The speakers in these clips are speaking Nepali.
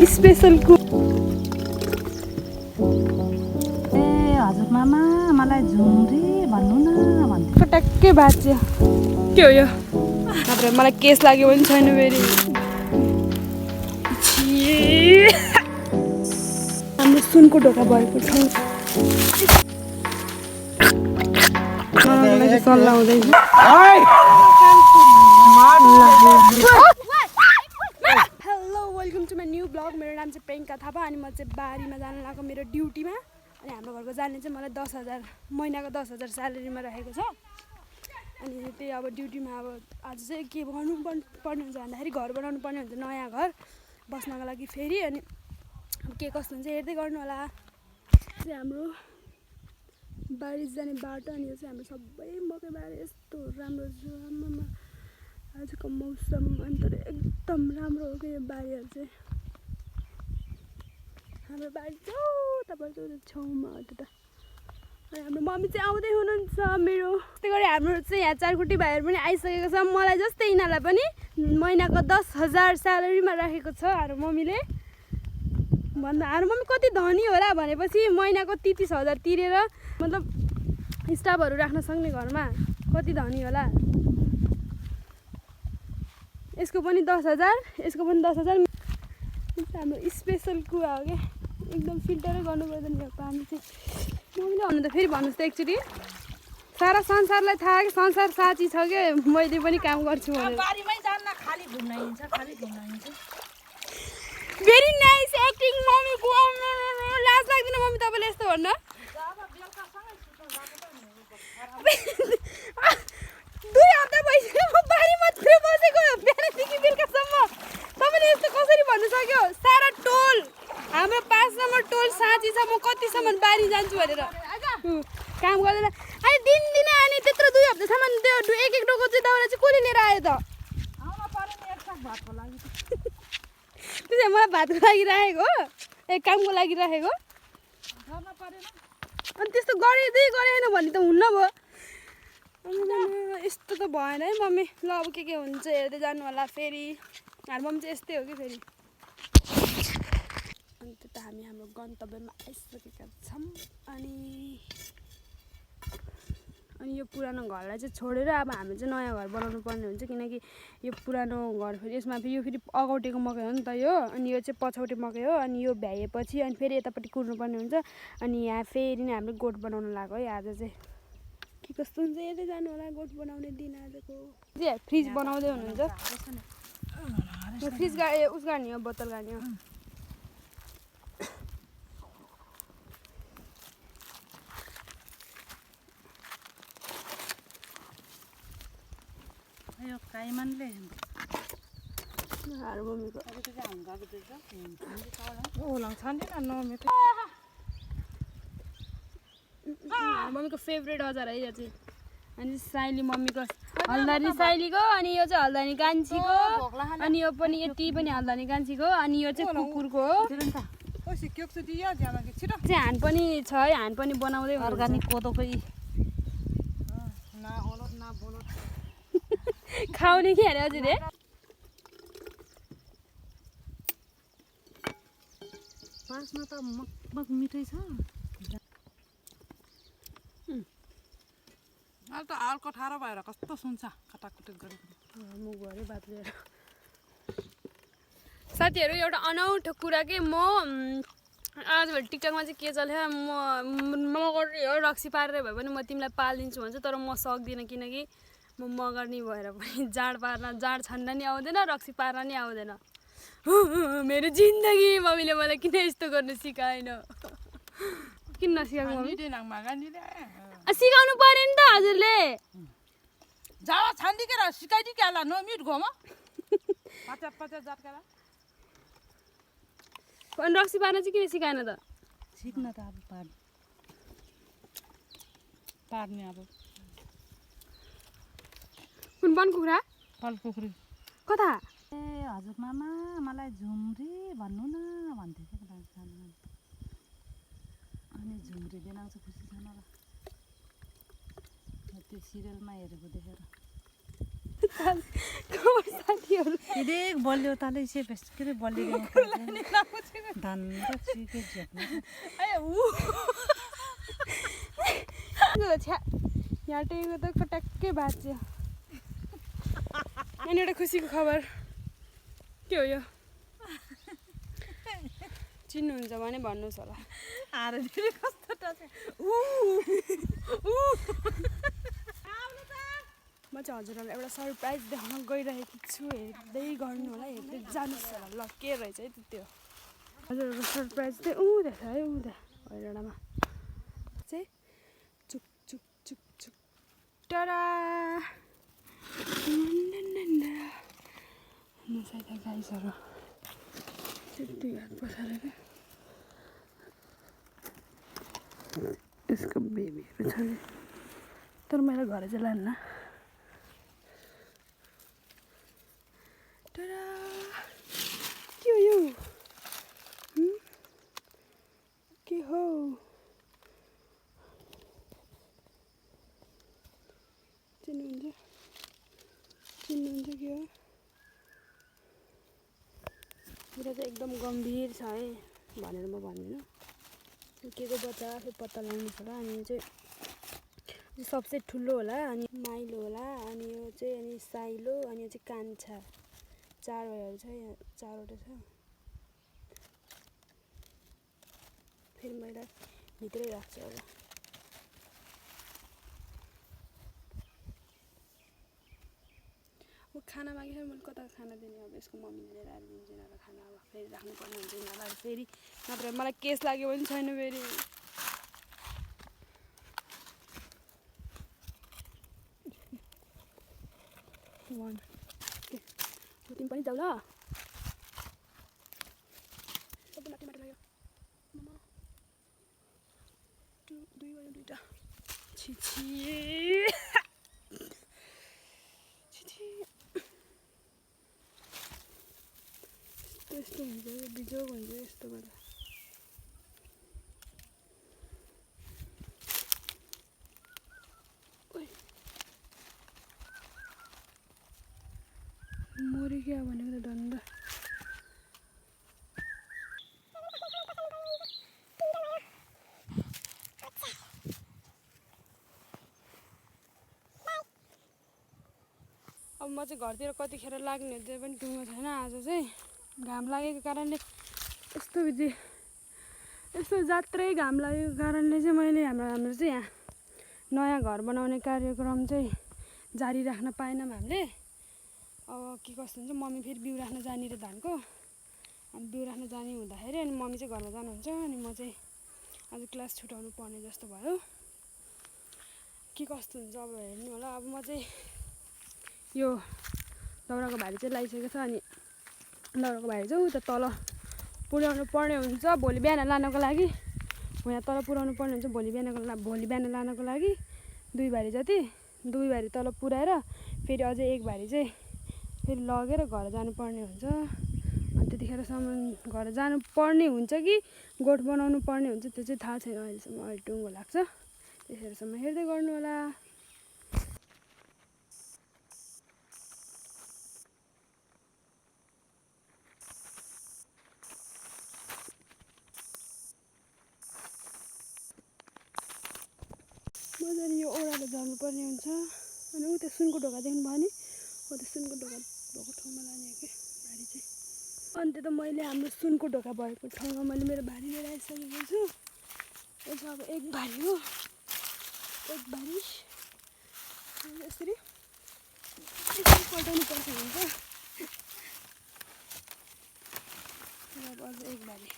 स्पेशल कु ए हजुर मामा मलाई झुम्री भन्नु न भन्थे पटक्कै बाँच्यो के हो यो नत्र मलाई केस लाग्यो पनि छैन फेरि हाम्रो सुनको ढोका भएको ठाउँ सल्लाह हुँदैछ hello welcome to my new blog मेरो नाम चाहिँ प्रियङ्का थापा अनि म चाहिँ बारीमा जान लागेको मेरो ड्युटीमा अनि हाम्रो घरको जाने चाहिँ मलाई 10,000 महिनाको 10,000 स्यालेरीमा राखेको छ अनि त्यही अब ड्युटीमा अब आज चाहिँ के गर्नु पर्ने हुन्छ भन्दाखेरि घर बनाउनु पर्ने हुन्छ नयाँ घर बस्नको लागि फेरि अनि अब के कस्तो हुन्छ हेर्दै गर्नु होला चाहिँ हाम्रो बारी जाने बाटो अनि यो चाहिँ हाम्रो सबै मकै बारी यस्तो राम्रो छ आमामा आजको मौसम अनि तर एकदम राम्रो हो कि यो बारीहरू चाहिँ हाम्रो बारी तपाईँको छेउमा हो त्यो त अनि हाम्रो मम्मी चाहिँ आउँदै हुनुहुन्छ मेरो त्यस्तै गरी हाम्रो चाहिँ यहाँ चारकुटी भाइहरू पनि आइसकेको छ मलाई जस्तै यिनीहरूलाई पनि महिनाको 10,000 स्यालेरीमा राखेको छ हाम्रो मम्मीले भन्दा हाम्रो मम्मी कति धनी होला भनेपछि महिनाको 33,000 तिरेर मतलब स्टाफहरू राख्न सक्ने घरमा कति धनी होला यसको पनि 10,000 यसको पनि 10,000 हाम्रो स्पेसल कुवा हो क्या एकदम फिल्टरै गर्नु पर्दैन यो पानी चाहिँ मम्मीले भन्नु त फेरि भन्नुहोस् त एकचोटि सारा संसारलाई थाहा कि संसार साँची छ क्या मैले पनि काम गर्छु भनेर बारीमै जान्न खाली घुम्न हिँड्छ भेरी नाइस एक्टिङ मम्मीको लाज लाग्दैन मम्मी तपाईँले यस्तो भन्न दुई हप्ता भइसक्यो म बारीमा मात्रै बसेको बिहानदेखि बेलुकासम्म तपाईँले यस्तो कसरी भन्नु सक्यो सारा टोल हाम्रो 5 नम्बर टोल साँची छ म कतिसम्म बारी जान्छु भनेर काम गर्दैन अनि दिनदिनै अनि त्यत्रो 2 हप्तासम्म त्यो एक डोको चाहिँ दाउरा चाहिँ कसले लिएर आयो त त्यो चाहिँ मलाई भातको लागि राखेको हो एक कामको लागि राखेको अनि त्यस्तो गरिँदै गरेन भने त हुन्न भयो यस्तो त भएन है मम्मी ल अब के हुन्छ हेर्दै जानु होला फेरि हाम्रो मम्मी चाहिँ यस्तै हो कि फेरि अनि त्यो त हामी हाम्रो गन्तव्यमा आइसकेका छौँ अनि यो पुरानो घरलाई चाहिँ छोडेर अब हामी चाहिँ नयाँ घर बनाउनु पर्ने हुन्छ किनकि यो पुरानो घर फेरि यसमा फेरि यो फेरि अगौटेको मकै हो नि त यो अनि यो चाहिँ पछौटे मकै हो अनि यो भ्याएपछि अनि फेरि यतापट्टि कुर्नुपर्ने हुन्छ अनि यहाँ फेरि नै हामीले गोठ बनाउनु लाग्यो है आज चाहिँ के कस्तो हुन्छ हेर्दै जानु होला गोठ बनाउने दिन आजको फ्रिज बनाउँदै हुनुहुन्छ फ्रिज उस गाड्ने हो बोतल गाड्ने हो यो काइमानले मम्मीको मम्मीको फेभरेट अचार है यो चाहिँ अनि साइली मम्मीको हल्दानी साइलीको अनि यो चाहिँ हल्दानी कान्छीको अनि यो पनि यति पनि हल्दानी कान्छीको अनि यो चाहिँ कुकुरको हो चाहिँ हान पनि छ है हान पनि बनाउँदै अर्गानिक कोदोको खाउने कि अरे हजुर पासमा त मकमक मिठै छ अहिले त हाल कठारो भएर कस्तो सुन्छ कटाकुटुक गरेको मुगुहरू बात लिएर साथीहरू एउटा अनौठो कुरा के म आजभोलि टिकटकमा चाहिँ के चल्यो म गर्ने हो रक्सी पारेर भए पनि म तिमीलाई पालिदिन्छु भन्छ तर म सक्दिनँ किनकि म मगर्नी भएर पनि जाँड छान्न नि आउँदैन रक्सी पार्न नि आउँदैन मेरो जिन्दगी मम्मीले मलाई किन यस्तो गर्नु सिकाएन किन नसिकाएको मम्मी सिकाउनु पर्यो नि त हजुरले जावा छान्दिकेर सिकाइदिके होला नो मिट घोमा पचास जातकेला अनि रक्सी पार्न चाहिँ किन सिकाएन त सिक्न त अब पार्ने अब कुन बन कुखुरा फलपोखरी कता ए हजुर मामा मलाई झुम्री भन्नु न भन्थे कि अनि झुम्री दिन आउँछ खुसी छैन र त्यो सिरियलमा हेरेको देखेर खबर साथीहरू देख बलियो ताले से बेस के रे बलियो धान र चिके झेप्नु यहाँ टेको त कट्याक्कै भाँच्यो अनि एउटा खुसीको खबर के हो यो चिन्नुहुन्छ भने भन्नुहोस् होला आरे दिदी कस्तो टच म चाहिँ हजुरहरूलाई एउटा सरप्राइज देखाउन गइरहेको छु हेर्दै गर्नु होला हेर्दै जानुहोस् होला ल के रहेछ है त्यो हजुरहरूको सरप्राइज चाहिँ देख्छ है हैराडामा चाहिँ चुक चुक चुक चुक टरा सायद गाइसहरू त्यति हात पछाडि यसको बेबीहरू छ नि तर मैले घर चाहिँ लान्न टरा के हो यो के हो चिन्नुहुन्छ के हो मेरो चाहिँ एकदम गम्भीर छ है भनेर म भन्दिनँ के को बच्चा आफै पत्ता लगाउनु छ होला अनि चाहिँ सबसे ठुलो होला अनि माइलो होला अनि यो चाहिँ अनि साइलो अनि यो चाहिँ कान्छा चारवटाहरू छ यहाँ चारवटा छ फेरि मैले भित्रै राख्छु होला अब खाना मागेर मैले कता खाना दिने अब यसको मम्मीले लिएर आएर दिन्छ यिनीहरूलाई खाना अब फेरि राख्नुपर्ने हुन्छ यिनीहरूलाई फेरि नत्र मलाई केस लाग्यो पनि छैन फेरि वान तिमी पनि जाऊ ल सबै माथि माथि लाग्यो दुईवटा छिछि यस्तो हुन्छ बिजोग हुन्छ यस्तो गर्दा मरि क्या भनेको त डन्डा अब म चाहिँ घरतिर कतिखेर लाग्ने त्यो पनि टुङ्गो छैन आज चाहिँ घाम लागेको कारणले यस्तो जात्रै घाम लागेको कारणले चाहिँ मैले हाम्रो चाहिँ यहाँ नयाँ घर बनाउने कार्यक्रम चाहिँ जारी राख्न पाएनौँ हामीले अब के कस्तो हुन्छ मम्मी फेरि बिउ राख्न जाने रे धानको अनि बिउ राख्न जाने हुँदाखेरि अनि मम्मी चाहिँ घरमा जानुहुन्छ अनि म चाहिँ आज क्लास छुटाउनु पर्ने जस्तो भयो के कस्तो हुन्छ अब हेर्नु होला अब म चाहिँ यो दाउराको भारी चाहिँ लगाइसकेको छ अनि दाउराको भारी चाहिँ उता तल पुर्याउनु पर्ने हुन्छ भोलि बिहान लानको लागि यहाँ तल पुर्याउनु पर्ने हुन्छ भोलि बिहान लानको लागि दुई भारी तल पुर्याएर फेरि अझै एक भारी चाहिँ फेरि लगेर घर जानुपर्ने हुन्छ अनि त्यतिखेरसम्म घर जानुपर्ने हुन्छ कि गोठ बनाउनु पर्ने हुन्छ त्यो चाहिँ थाहा छैन अहिलेसम्म अहिले टुङ्गो लाग्छ त्यसरी हेर्दै गर्नु होला मजाले यो ओह्रालो जानुपर्ने हुन्छ अनि उता सुनको ढोका देख्नु भयो नि हो त्यो सुनको ढोका भएको ठाउँमा लाने हो कि भारी चाहिँ अन्त त मैले हाम्रो सुनको ढोका भएको ठाउँमा मैले मेरो भारी लिएर आइसकेको छु यो चाहिँ अब एक भारी हो एक भारी यसरी पल्टाउनु पर्छ हुन्छ अब अझ एक भारी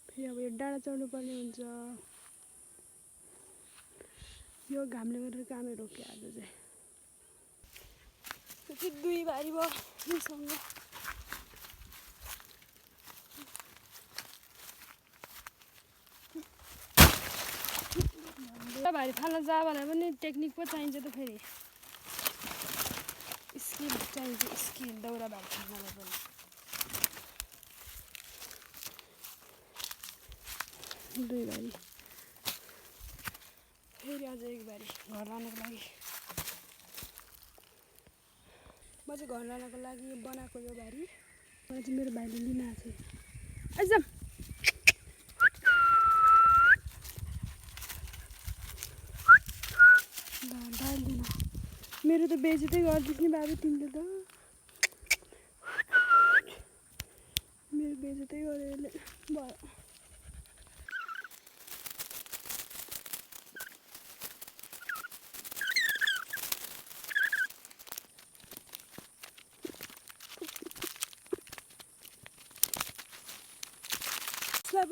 फेरि अब यो डाँडा चढ्नु पर्ने हुन्छ यो घामले गरेर कामै रोक्यो आज चाहिँ दुई भारी भयो मसँग भारी फाल्न जा भने पनि टेक्निक पो चाहिन्छ त फेरि स्किल चाहिन्छ स्किल दाउरा भारी फाल्नलाई पनि दुई भारी फेरि अझै एक बारी घर लानको लागि म चाहिँ घर लानको लागि बनाएको यो बारी मलाई चाहिँ मेरो भाइले लिन आएको छ एकदम बाल्दैन मेरो त बेइज्जतै गरिदिस् नि बाबु तिमीले त मेरो बेइज्जतै गऱ्यो यसले भयो यसलाई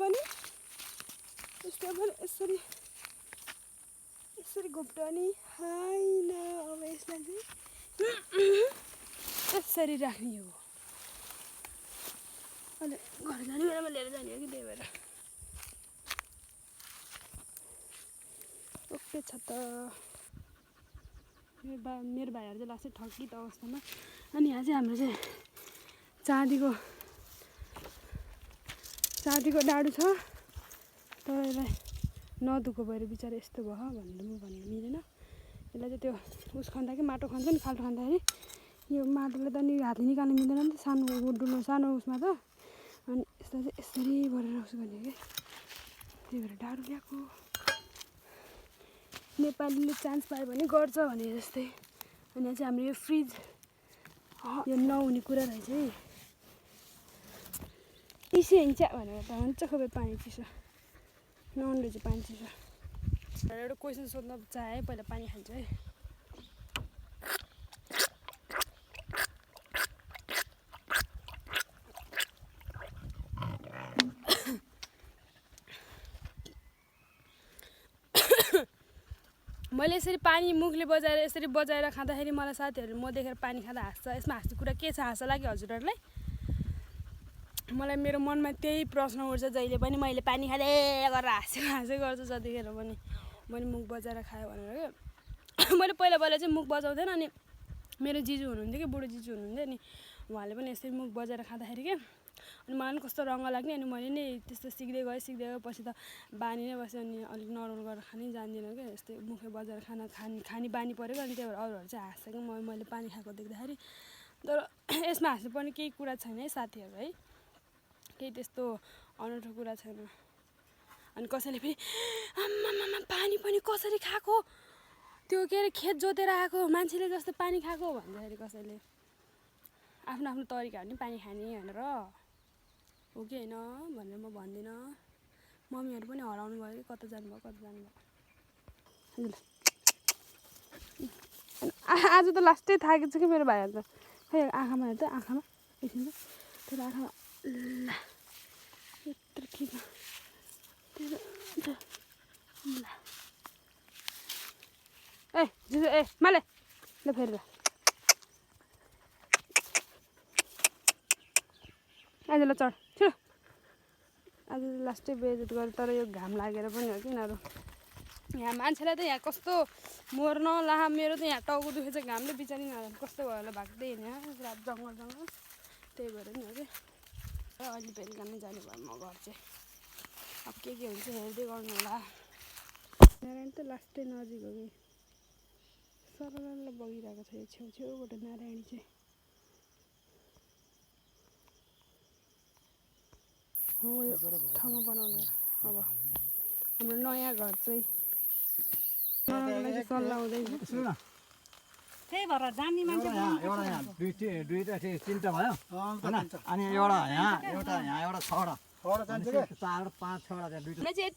पनि यसरी यसरी घोप्टाउने होइन अब यसलाई चाहिँ यसरी राख्ने हो अनि घर जाने बेलामा लिएर जाने हो कि त्यही भएर ओके छ त मेरो भाइहरू चाहिँ लास्टै ठगित अवस्थामा अनि यहाँ चाहिँ हाम्रो चाहिँ चाँदीको डाडु छ तर यसलाई नदुखो भएर बिचरा यस्तो भयो भनेर म भन्नु मिलेन यसलाई चाहिँ त्यो उस खन्दा कि माटो खन्छ नि खाल्टो खाँदाखेरि यो माटोले त नि हातले निकाल्नु मिल्दैन नि त सानो डुल्नु सानो उसमा त अनि यसलाई चाहिँ यसरी गरेर उस गर्ने कि त्यही भएर डाडु ल्याएको नेपालीले चान्स पायो भने गर्छ भने जस्तै अनि चाहिँ हाम्रो यो फ्रिज यो नहुने कुरा रहेछ है चिसो हिँड्छ भनेर त हुन्छ खोइ पानी चिसो नहुने रहेछ पानी चिसो एउटा क्वेसन सोध्न चाहे है पहिला पानी खान्छ है मैले यसरी पानी मुखले बजाएर यसरी बजाएर खाँदाखेरि मलाई साथीहरूले म देखेर पानी खाँदा हाँस्छ यसमा हाँस्ने कुरा के छ हाँस्छ लाग्यो हजुरहरूलाई मलाई मेरो मनमा त्यही प्रश्न उठ्छ जहिले पनि मैले पानी खाँदै गरेर हाँसै गर्छु जतिखेर पनि मैले मुख बजाएर खाएँ भनेर क्या मैले पहिला चाहिँ मुख बजाउँदैन अनि मेरो जिजु हुनुहुन्थ्यो कि बुढो जिजु हुनुहुन्थ्यो अनि उहाँले पनि यसरी मुख बजाएर खाँदाखेरि क्या अनि मलाई पनि कस्तो रङ्ग लाग्ने अनि मैले नि त्यस्तो सिक्दै गएँ पछि त बानी नै बस्यो अनि अलिक नर्मल गरेर खानै जान्दिनँ क्या यस्तै मुखले बजाएर खाने बानी परेको अनि त्यही भएर अरूहरू चाहिँ हाँस्छ कि मैले पानी खाएको देख्दाखेरि तर यसमा हाँस्नुपर्ने केही कुरा छैन है साथीहरू है केही त्यस्तो अनौठो कुरा छैन अनि कसैले फेरि आम्मामा पानी पनि कसरी खाएको त्यो के अरे खेत जोतेर आएको मान्छेले जस्तो पानी खाएको भन्दाखेरि कसैले आफ्नो आफ्नो तरिका हो नि पानी खाने भनेर हो कि होइन भनेर म भन्दिनँ मम्मीहरू पनि हराउनु भयो कि कता जानुभयो आज त लास्टै थाकेको छ कि मेरो भाइहरू त खै आँखामा हेर त आँखामा एकछिन त तेरो आँखामा ल यत्रो ठिक तेरो ल ए जुजु ए माले ल फेरि ल आज ल चढ छिटो आज लास्टै बेइज्जत गरेँ तर यो घाम लागेर पनि हो कि यिनीहरू यहाँ मान्छेलाई त यहाँ कस्तो मर्न लाहा मेरो त यहाँ टाउको दुखेछ घामले बिचारी नजानु कस्तो भयो होला भाग्दै हिँड्यो रात जङ्गल त्यही भएर नि हो कि अहिले बेलुका नै जाने भयो म घर चाहिँ अब के हुन्छ हेर्दै गर्नु होला नारायण त लास्टै नजिक हो कि सरल बगिरहेको छ यो छेउछेउबाट नारायणी चाहिँ हो यो ठाउँमा बनाउने अब हाम्रो नयाँ घर चाहिँ सल्लाह हुँदैछ त्यही भएर जान्ने मान्छे एउटा दुईवटा तिनवटा भयो होइन अनि एउटा यहाँ एउटा छवटा चार पाँच छवटा त्यहाँ दुईवटा चाहिँ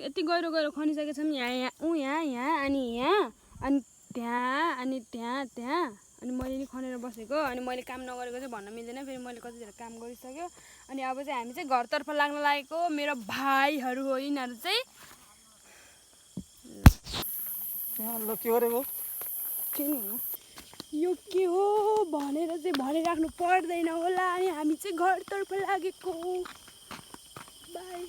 यति गहिरो खनिसकेको छौँ यहाँ अनि त्यहाँ अनि त्यहाँ अनि मैले नि खनेर बसेको अनि मैले काम नगरेको चाहिँ भन्न मिल्दैन फेरि मैले कतिजना काम गरिसक्यो अनि अब चाहिँ हामी चाहिँ घरतर्फ लाग्न लागेको मेरो भाइहरू हो यिनीहरू चाहिँ ल के गरेको के होइन यो के हो भनेर चाहिँ भनिराख्नु पर्दैन होला अनि हामी चाहिँ घरतर्फ लागेको बाई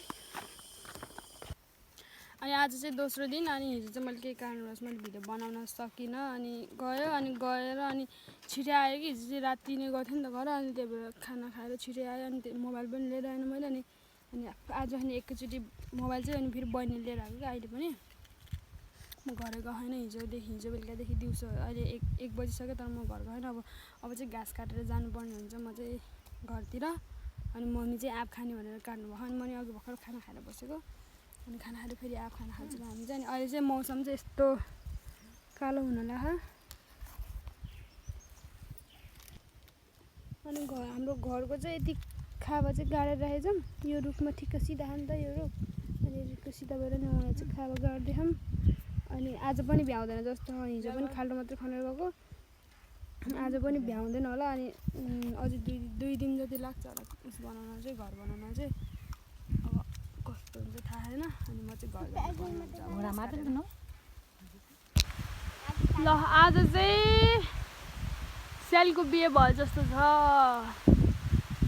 अनि आज चाहिँ दोस्रो दिन अनि हिजो चाहिँ मैले केही कारणवश मैले भिडियो बनाउन सकिनँ अनि गएर अनि छिटै आयो कि हिजो चाहिँ राति नै गएको थिएँ नि त घर अनि त्यही भएर खाना खाएर छिटै आयो अनि त्यो मोबाइल पनि लिएर आएन मैले अनि आज अनि एकैचोटि मोबाइल चाहिँ अनि फेरि बहिनीले लिएर आएको कि अहिले पनि म घर गएन हिजो बेलुकादेखि दिउँसो अहिले एक बजिसक्यो तर म घर गएन। अब चाहिँ घाँस काटेर जानुपर्ने हुन्छ म चाहिँ घरतिर। अनि मम्मी चाहिँ आँप खाने भनेर काट्नु भयो। अनि मैले अघि भर्खर खाना खाएर बसेको अनि खाना खाएर फेरि आँप खाना खान्छौँ हामी चाहिँ। अनि अहिले चाहिँ मौसम चाहिँ यस्तो कालो हुन लाग्यो। अनि हाम्रो घरको चाहिँ यति खाबा चाहिँ गाडेर राखेछौँ। यो रुखमा ठिक्क सिधा नि त यो रुख। अनि रुखको सिधा भएर नि उहाँ चाहिँ खाबा गाड्दैछौँ। अनि आज पनि भ्याउँदैन जस्तो हिजो पनि खाल्डो मात्रै खनेर गएको, आज पनि भ्याउँदैन होला। अनि अझै दुई दिन जति लाग्छ होला उस बनाउन चाहिँ, घर बनाउन चाहिँ। अब कस्तो हुन्छ थाहा छैन। अनि म चाहिँ घर ल आज चाहिँ स्यालको बिहे भयो जस्तो छ।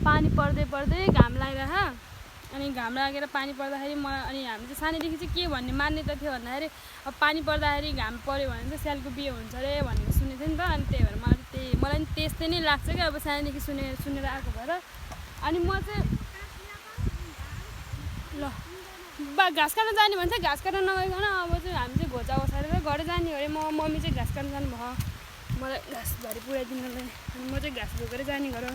पानी पर्दै पर्दै घाम लागिरहेको। अनि घाम लागेर पानी पर्दाखेरि अनि हामी चाहिँ सानैदेखि चाहिँ के भन्ने मान्यता थियो भन्दाखेरि अब पानी पर्दाखेरि घाम पऱ्यो भने चाहिँ स्यालको बिहे हुन्छ अरे भनेको सुनेको थिएँ नि त। अनि त्यही भएर मलाई नि त्यस्तै नै लाग्छ क्या अब सानैदेखि सुनेर आएको भएर। अनि म चाहिँ ल घाँस काट्न जाने भन्छ, घाँस काट्न नगइकन अब चाहिँ हामी चाहिँ घोचा ओसारेर घरै जाने अरे। मम्मी चाहिँ घाँस काट्न जानुभयो मलाई घाँसभरि पुऱ्याइदिनलाई। अनि म चाहिँ घाँस बोकेर जाने घर।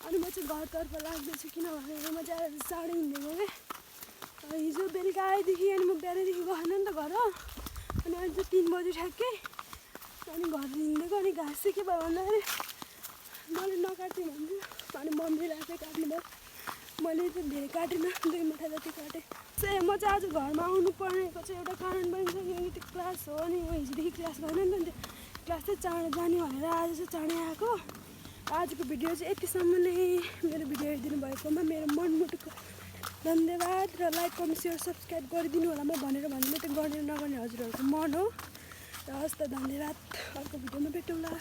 अनि म चाहिँ घरतर्फ लाग्दैछु किनभने म चाहिँ आज चाँडै हिँडेको क्या। हिजो बेलुका आएदेखि अनि म बिहानैदेखि गएन नि त घर। अनि अहिले चाहिँ 3 बजी ठ्याक्कै अनि घर हिँडेको। अनि घाँस चाहिँ के भयो भन्दाखेरि मैले नकाट्ने भन्छु अनि मम्मीले आफै काट्नु भयो। मैले चाहिँ धेरै काटेन, 2 मुठा जति काटेँ। म चाहिँ आज घरमा आउनु पर्नेको चाहिँ एउटा कारण पनि छ किनकि त्यो क्लास हो। अनि म हिजोदेखि क्लास गएन नि त, क्लास चाहिँ चाँडो जाने भनेर आज चाहिँ चाँडै आएको। आजको भिडियो चाहिँ यतिसम्म नै। मेरो भिडियो हेरिदिनु भएकोमा मेरो मनमुटुको धन्यवाद। र लाइक कमेन्ट सेयर सब्सक्राइब गरिदिनु होला। म भनेर भन्नु त्यो गर्ने नगर्ने हजुरहरूको मन हो। र हस् त धन्यवाद। अर्को भिडियोमा भेटौँला।